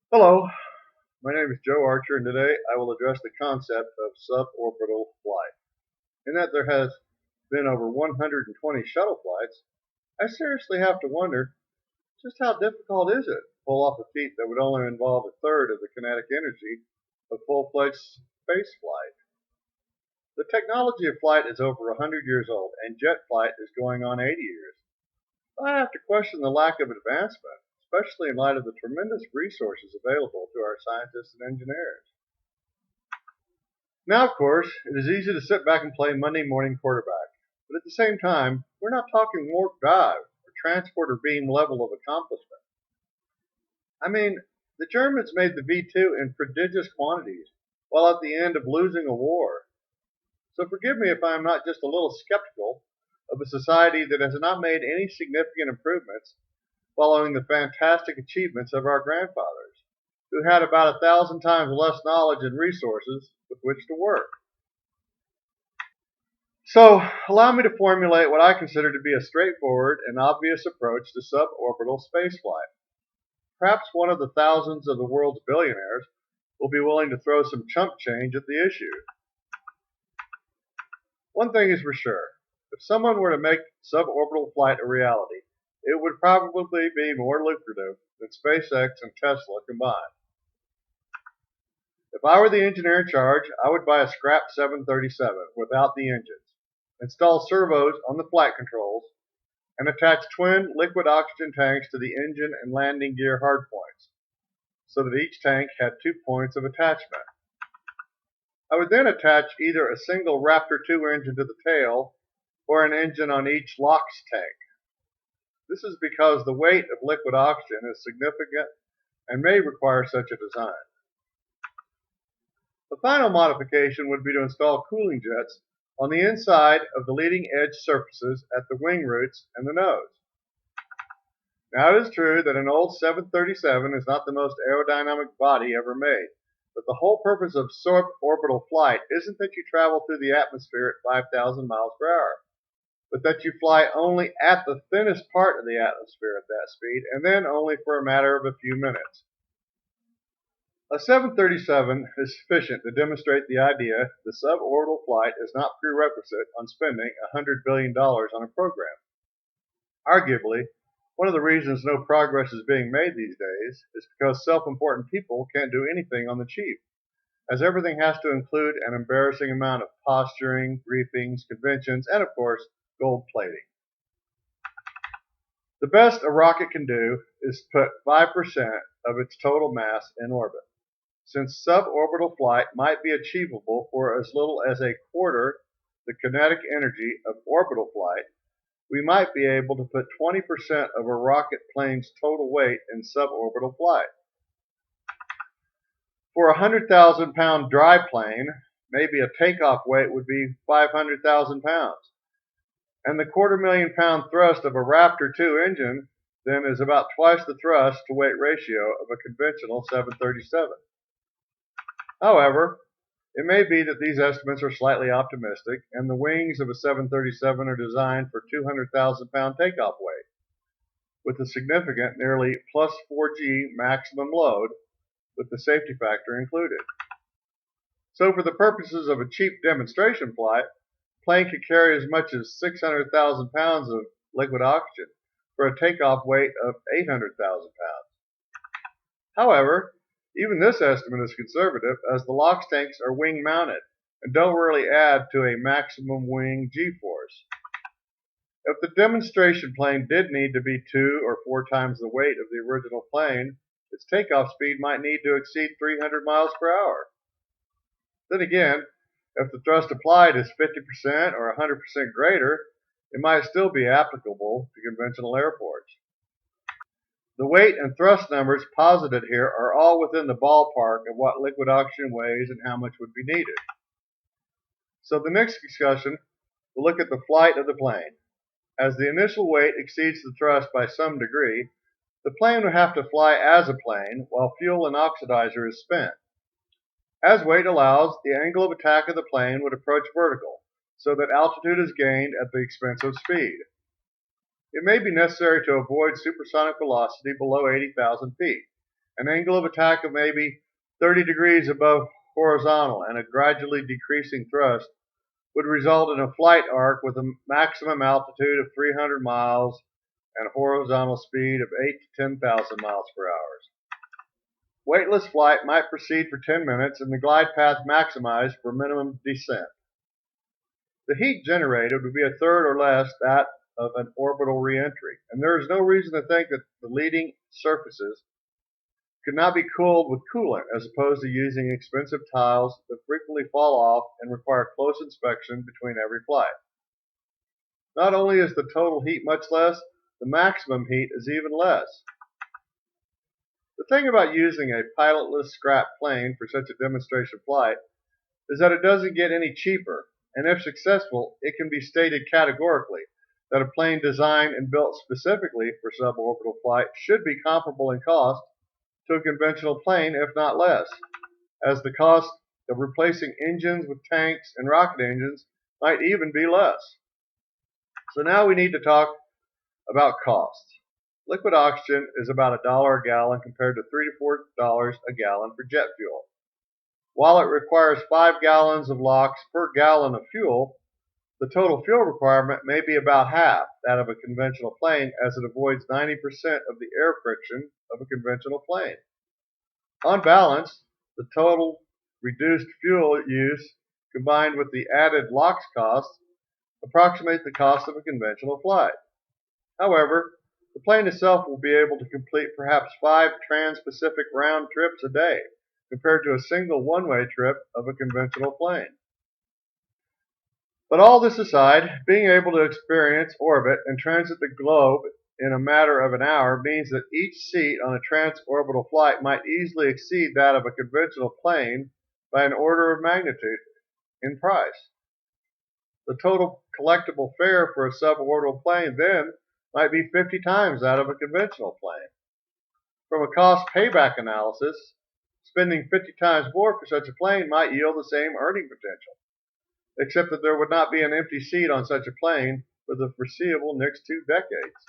Hello, my name is Joe Archer, and today I will address the concept of suborbital flight. In that there has been over 120 shuttle flights, I seriously have to wonder just how difficult is it to pull off a feat that would only involve a third of the kinetic energy of full-fledged space flight. The technology of flight is over 100 years old, and jet flight is going on 80 years. I have to question the lack of advancement, especially in light of the tremendous resources available to our scientists and engineers. Now, of course, it is easy to sit back and play Monday morning quarterback, but at the same time, we're not talking warp dive or transporter beam level of accomplishment. I mean, the Germans made the V 2 in prodigious quantities, while at the end of losing a war. So forgive me if I am not just a little skeptical of a society that has not made any significant improvements following the fantastic achievements of our grandfathers, who had about 1,000 times less knowledge and resources with which to work. So, allow me to formulate what I consider to be a straightforward and obvious approach to suborbital spaceflight. Perhaps one of the thousands of the world's billionaires will be willing to throw some chump change at the issue. One thing is for sure, if someone were to make suborbital flight a reality, it would probably be more lucrative than SpaceX and Tesla combined. If I were the engineer in charge, I would buy a scrap 737 without the engines, install servos on the flight controls, and attach twin liquid oxygen tanks to the engine and landing gear hardpoints, so that each tank had 2 points of attachment. I would then attach either a single Raptor 2 engine to the tail or an engine on each LOX tank. This is because the weight of liquid oxygen is significant and may require such a design. The final modification would be to install cooling jets on the inside of the leading edge surfaces at the wing roots and the nose. Now, it is true that an old 737 is not the most aerodynamic body ever made, but the whole purpose of suborbital flight isn't that you travel through the atmosphere at 5,000 miles per hour, but that you fly only at the thinnest part of the atmosphere at that speed, and then only for a matter of a few minutes. A 737 is sufficient to demonstrate the idea that suborbital flight is not prerequisite on spending $100 billion on a program. Arguably, one of the reasons no progress is being made these days is because self-important people can't do anything on the cheap, as everything has to include an embarrassing amount of posturing, briefings, conventions, and of course, gold plating. The best a rocket can do is put 5% of its total mass in orbit. Since suborbital flight might be achievable for as little as a quarter the kinetic energy of orbital flight, we might be able to put 20% of a rocket plane's total weight in suborbital flight. For a 100,000 pound dry plane, maybe a takeoff weight would be 500,000 pounds. And the 250,000 pound thrust of a Raptor 2 engine then is about twice the thrust to weight ratio of a conventional 737. However, it may be that these estimates are slightly optimistic, and the wings of a 737 are designed for 200,000 pound takeoff weight, with a significant nearly plus 4G maximum load, with the safety factor included. So for the purposes of a cheap demonstration flight, the plane could carry as much as 600,000 pounds of liquid oxygen for a takeoff weight of 800,000 pounds. However, even this estimate is conservative, as the LOX tanks are wing mounted and don't really add to a maximum wing g-force. If the demonstration plane did need to be 2 or 4 times the weight of the original plane, its takeoff speed might need to exceed 300 miles per hour. Then again, if the thrust applied is 50% or 100% greater, it might still be applicable to conventional airports. The weight and thrust numbers posited here are all within the ballpark of what liquid oxygen weighs and how much would be needed. So the next discussion will look at the flight of the plane. As the initial weight exceeds the thrust by some degree, the plane would have to fly as a plane while fuel and oxidizer is spent. As weight allows, the angle of attack of the plane would approach vertical, so that altitude is gained at the expense of speed. It may be necessary to avoid supersonic velocity below 80,000 feet, an angle of attack of maybe 30 degrees above horizontal and a gradually decreasing thrust would result in a flight arc with a maximum altitude of 300 miles and a horizontal speed of 8 to 10,000 miles per hour. Weightless flight might proceed for 10 minutes and the glide path maximized for minimum descent. The heat generated would be a third or less that of an orbital reentry, and there is no reason to think that the leading surfaces could not be cooled with coolant as opposed to using expensive tiles that frequently fall off and require close inspection between every flight. Not only is the total heat much less, the maximum heat is even less. The thing about using a pilotless scrap plane for such a demonstration flight is that it doesn't get any cheaper, and if successful, it can be stated categorically that a plane designed and built specifically for suborbital flight should be comparable in cost to a conventional plane, if not less, as the cost of replacing engines with tanks and rocket engines might even be less. So now we need to talk about costs. Liquid oxygen is about $1 a gallon compared to $3 to $4 a gallon for jet fuel. While it requires 5 gallons of LOX per gallon of fuel, the total fuel requirement may be about half that of a conventional plane, as it avoids 90% of the air friction of a conventional plane. On balance, the total reduced fuel use combined with the added LOX costs approximate the cost of a conventional flight. However, the plane itself will be able to complete perhaps 5 trans-Pacific round trips a day, compared to a single one-way trip of a conventional plane. But all this aside, being able to experience orbit and transit the globe in a matter of an hour means that each seat on a transorbital flight might easily exceed that of a conventional plane by an order of magnitude in price. The total collectible fare for a suborbital plane then might be 50 times that of a conventional plane. From a cost payback analysis, spending 50 times more for such a plane might yield the same earning potential, except that there would not be an empty seat on such a plane for the foreseeable next 2 decades.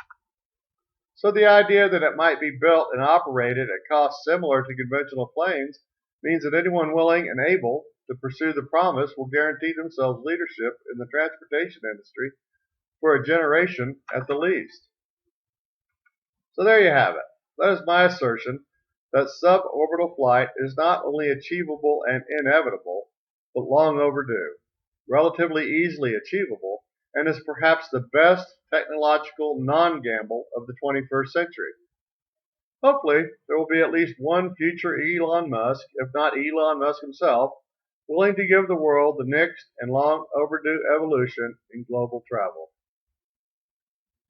So the idea that it might be built and operated at costs similar to conventional planes means that anyone willing and able to pursue the promise will guarantee themselves leadership in the transportation industry for a generation at the least. So there you have it. That is my assertion that suborbital flight is not only achievable and inevitable, but long overdue, relatively easily achievable, and is perhaps the best technological non-gamble of the 21st century. Hopefully, there will be at least one future Elon Musk, if not Elon Musk himself, willing to give the world the next and long overdue evolution in global travel.